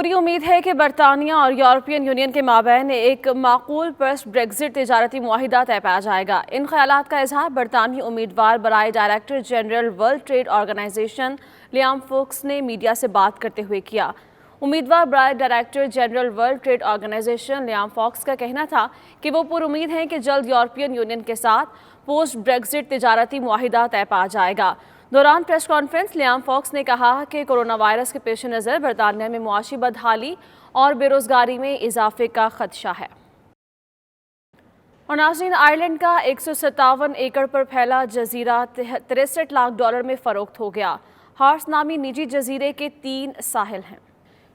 پوری امید ہے کہ برطانیہ اور یورپین یونین کے مابین ایک معقول پوسٹ بریگزٹ تجارتی معاہدہ طے پایا جائے گا۔ ان خیالات کا اظہار برطانوی امیدوار برائے director general World Trade Organization Liam Fox نے میڈیا سے بات کرتے ہوئے کیا۔ امیدوار برائے director general World Trade Organization Liam Fox کا کہنا تھا کہ وہ پر امید ہیں کہ جلد یورپین یونین کے ساتھ پوسٹ بریگزٹ تجارتی معاہدہ طے پایا جائے گا۔ دوران پریس کانفرنس لیام فوکس نے کہا کہ کورونا وائرس کے پیش نظر برطانیہ میں معاشی بدحالی اور بے روزگاری میں اضافے کا خدشہ ہے۔ اور ناظرین، آئرلینڈ کا 157 ایکڑ پر پھیلا جزیرہ $63 لاکھ میں فروخت ہو گیا۔ ہارس نامی نجی جزیرے کے 3 ساحل ہیں۔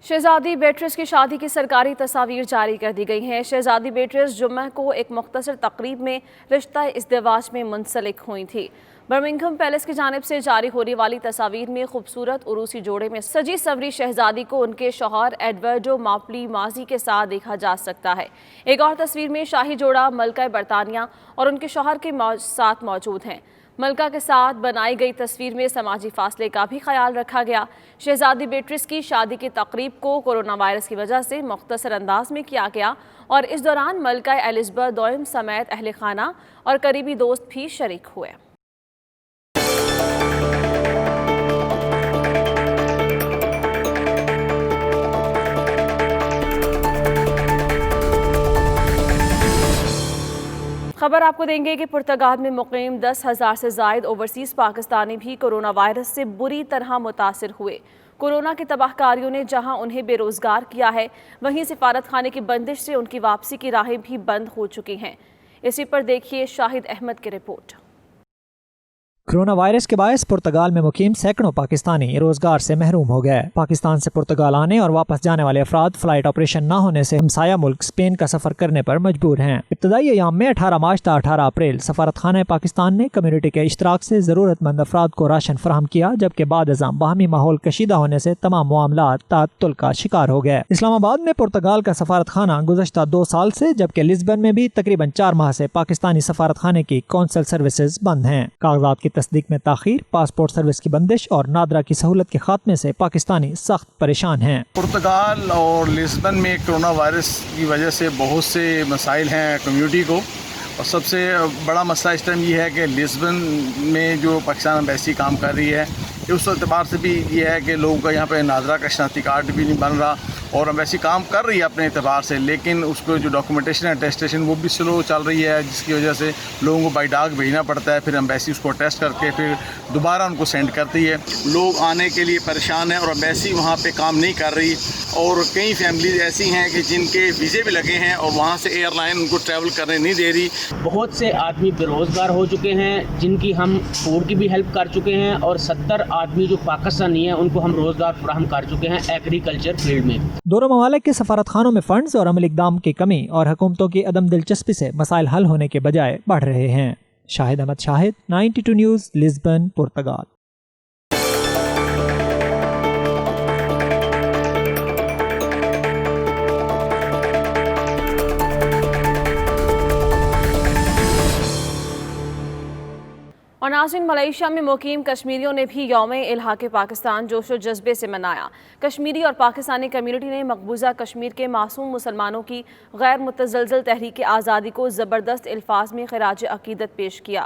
شہزادی بیٹرس کی شادی کی سرکاری تصاویر جاری کر دی گئی ہیں۔ شہزادی بیٹرس جمعہ کو ایک مختصر تقریب میں رشتہ ازدواج میں منسلک ہوئی تھی۔ برمنگھم پیلس کی جانب سے جاری ہونے والی تصاویر میں خوبصورت عروسی جوڑے میں سجی سوری شہزادی کو ان کے شوہر ایڈورڈو ماپلی ماضی کے ساتھ دیکھا جا سکتا ہے۔ ایک اور تصویر میں شاہی جوڑا ملکہ برطانیہ اور ان کے شوہر کے ساتھ موجود ہیں۔ ملکہ کے ساتھ بنائی گئی تصویر میں سماجی فاصلے کا بھی خیال رکھا گیا۔ شہزادی بیٹرس کی شادی کی تقریب کو کورونا وائرس کی وجہ سے مختصر انداز میں کیا گیا اور اس دوران ملکہ ایلزبتھ دوئم سمیت اہل خانہ اور قریبی دوست بھی شریک ہوئے۔ خبر آپ کو دیں گے کہ پرتگال میں مقیم 10,000 سے زائد اوورسیز پاکستانی بھی کورونا وائرس سے بری طرح متاثر ہوئے۔ کورونا کی تباہ کاریوں نے جہاں انہیں بے روزگار کیا ہے، وہیں سفارت خانے کی بندش سے ان کی واپسی کی راہیں بھی بند ہو چکی ہیں۔ اسی پر دیکھیے شاہد احمد کی رپورٹ۔ کورونا وائرس کے باعث پرتگال میں مقیم سینکڑوں پاکستانی روزگار سے محروم ہو گئے۔ پاکستان سے پرتگال آنے اور واپس جانے والے افراد فلائٹ آپریشن نہ ہونے سے ہمسایہ ملک اسپین کا سفر کرنے پر مجبور ہیں۔ ابتدائی ایام میں 18 مارچ تا 18 اپریل سفارت خانہ پاکستان نے کمیونٹی کے اشتراک سے ضرورت مند افراد کو راشن فراہم کیا، جبکہ بعد ازاں باہمی ماحول کشیدہ ہونے سے تمام معاملات تعطل کا شکار ہو گئے۔ اسلام آباد میں پرتگال کا سفارت خانہ گزشتہ 2 سال سے، جبکہ لزبن میں بھی تقریباً 4 ماہ سے پاکستانی سفارت خانے کی کونسل سروسز بند ہیں۔ کاغذات کی تصدیق میں تاخیر، پاسپورٹ سروس کی بندش اور نادرا کی سہولت کے خاتمے سے پاکستانی سخت پریشان ہیں۔ پرتگال اور لزبن میں کورونا وائرس کی وجہ سے بہت سے مسائل ہیں کمیونٹی کو، اور سب سے بڑا مسئلہ اس ٹائم یہ ہے کہ لزبن میں جو پاکستان ایمبیسی کام کر رہی ہے، اس اعتبار سے بھی یہ ہے کہ لوگوں کا یہاں پہ نادرا کا شناختی کارڈ بھی نہیں بن رہا، اور ایمبیسی کام کر رہی ہے اپنے اعتبار سے، لیکن اس کو جو ڈاکومنٹیشن ہے، اٹیسٹیشن، وہ بھی سلو چل رہی ہے، جس کی وجہ سے لوگوں کو بائی ڈاک بھیجنا پڑتا ہے، پھر ایمبیسی اس کو ٹیسٹ کر کے پھر دوبارہ ان کو سینڈ کرتی ہے۔ لوگ آنے کے لیے پریشان ہیں اور ایمبیسی وہاں پہ کام نہیں کر رہی، اور کئی فیملیز ایسی ہیں کہ جن کے ویزے بھی لگے ہیں اور وہاں سے ایئر لائن ان کو ٹریول کرنے نہیں دے رہی۔ بہت سے آدمی بے روزگار ہو چکے ہیں، جن کی ہم فوڈ کی بھی ہیلپ کر چکے ہیں، اور 70 آدمی جو پاکستانی ہیں ان کو ہم روزگار فراہم کر چکے ہیں ایگریکلچر فیلڈ میں۔ دونوں ممالک کے سفارت خانوں میں فنڈز اور عملی اقدام کی کمی اور حکومتوں کی عدم دلچسپی سے مسائل حل ہونے کے بجائے بڑھ رہے ہیں۔ شاہد احمد شاہد، 92 نیوز، لزبن، پرتگال۔ اور ناظرین، ملائیشیا میں مقیم کشمیریوں نے بھی یوم الحاق پاکستان جوش و جذبے سے منایا۔ کشمیری اور پاکستانی کمیونٹی نے مقبوضہ کشمیر کے معصوم مسلمانوں کی غیر متزلزل تحریک آزادی کو زبردست الفاظ میں خراج عقیدت پیش کیا۔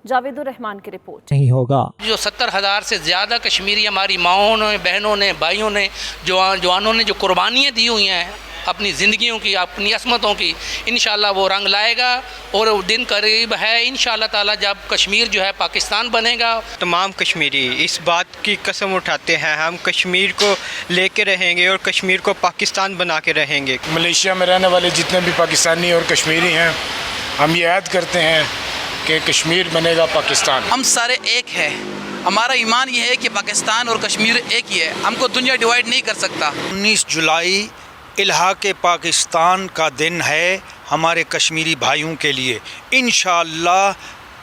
جاوید الرحمان کی رپورٹ۔ نہیں ہوگا۔ جو 70,000 سے زیادہ کشمیری ہماری ماؤں نے، بہنوں نے، بھائیوں نے، جوانوں نے جو قربانیاں دی ہوئی ہیں اپنی زندگیوں کی، اپنی عصمتوں کی، انشاءاللہ وہ رنگ لائے گا، اور دن قریب ہے انشاءاللہ تعالی جب کشمیر جو ہے پاکستان بنے گا۔ تمام کشمیری اس بات کی قسم اٹھاتے ہیں ہم کشمیر کو لے کے رہیں گے اور کشمیر کو پاکستان بنا کے رہیں گے۔ ملیشیا میں رہنے والے جتنے بھی پاکستانی اور کشمیری ہیں، ہم یہ عہد کرتے ہیں کہ کشمیر بنے گا پاکستان۔ ہم سارے ایک ہیں، ہمارا ایمان یہ ہے کہ پاکستان اور کشمیر ایک ہی ہے، ہم کو دنیا ڈیوائیڈ نہیں کر سکتا۔ 19 جولائی الحاق پاکستان کا دن ہے ہمارے کشمیری بھائیوں کے لیے۔ انشاءاللہ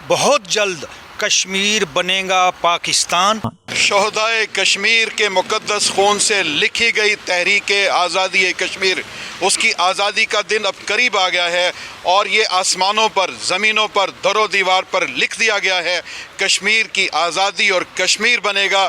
بہت جلد کشمیر بنے گا پاکستان۔ شہدائے کشمیر کے مقدس خون سے لکھی گئی تحریک آزادی کشمیر، اس کی آزادی کا دن اب قریب آ گیا ہے، اور یہ آسمانوں پر، زمینوں پر، در و دیوار پر لکھ دیا گیا ہے، کشمیر کی آزادی اور کشمیر بنے گا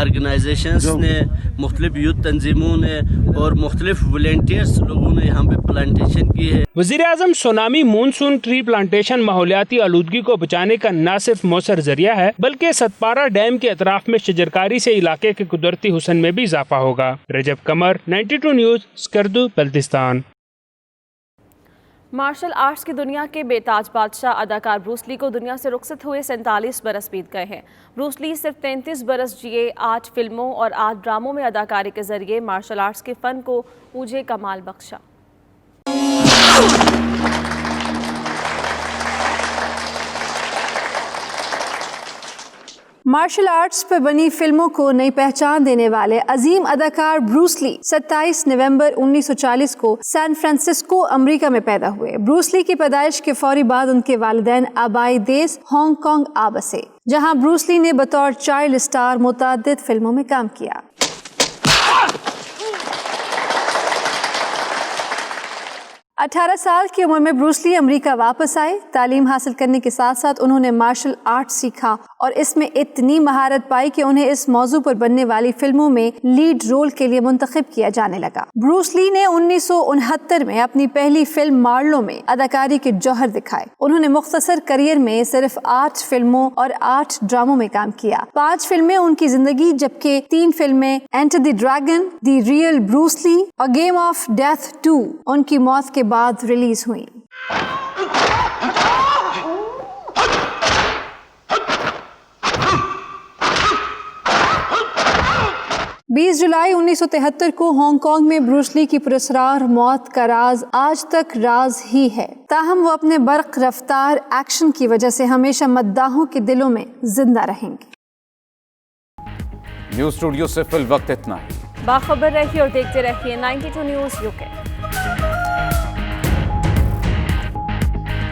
آرگنائزیشنس نے, مختلف یوتھ تنظیموں نے اور مختلف والنٹیئرس لوگوں نے یہاں پہ پلانٹیشن کی ہے. وزیر اعظم سونامی مونسون ٹری پلانٹیشن ماحولیاتی آلودگی کو بچانے کا نہ صرف مؤثر ذریعہ ہے بلکہ ستپارہ ڈیم کے اطراف میں شجرکاری سے علاقے کے قدرتی حسن میں بھی اضافہ ہوگا. Rajab Qamar, 92 news, Skardu, Baltistan. Martial arts کی دنیا کے بے تاج بادشاہ اداکار بروس لی کو دنیا سے رخصت ہوئے 47 برس بیت گئے ہیں. بروس لی صرف 33 برس جیے. 8 فلموں اور 8 ڈراموں میں اداکاری کے ذریعے مارشل آرٹس کے فن کو اوجھے کمال بخشا. مارشل آرٹس پر بنی فلموں کو نئی پہچان دینے والے عظیم اداکار بروس لی 27 نومبر 1940 کو سان فرانسسکو امریکہ میں پیدا ہوئے. بروس لی کی پیدائش کے فوری بعد ان کے والدین آبائی دیس ہانگ کانگ آ بسے, جہاں بروس لی نے بطور چائلڈ اسٹار متعدد فلموں میں کام کیا. اٹھارہ سال کی عمر میں بروس لی امریکہ واپس آئے. تعلیم حاصل کرنے کے ساتھ ساتھ انہوں نے مارشل آرٹ سیکھا اور اس میں اتنی مہارت پائی کہ انہیں اس موضوع پر بننے والی فلموں میں لیڈ رول کے لیے منتخب کیا جانے لگا. بروس لی نے 1969 میں اپنی پہلی فلم مارلو میں اداکاری کے جوہر دکھائے. انہوں نے مختصر کریئر میں صرف 8 فلموں اور 8 ڈراموں میں کام کیا. 5 فلمیں ان کی زندگی جبکہ 3 فلمیں enter the dragon, the real Bruce Lee اور گیم آف ڈیتھ 2 ان کی موت کے بعد ریلیز ہوئی. 20 جولائی 1973 کو ہانگ کانگ میں بروس لی کی پراسرار موت کا راز آج تک راز ہی ہے. تاہم وہ اپنے برق رفتار ایکشن کی وجہ سے ہمیشہ مداحوں کے دلوں میں زندہ رہیں گے. نیوز اسٹوڈیو سے فی الوقت اتنا ہی. باخبر رہیے اور دیکھتے رہیے 92 نیوز UK.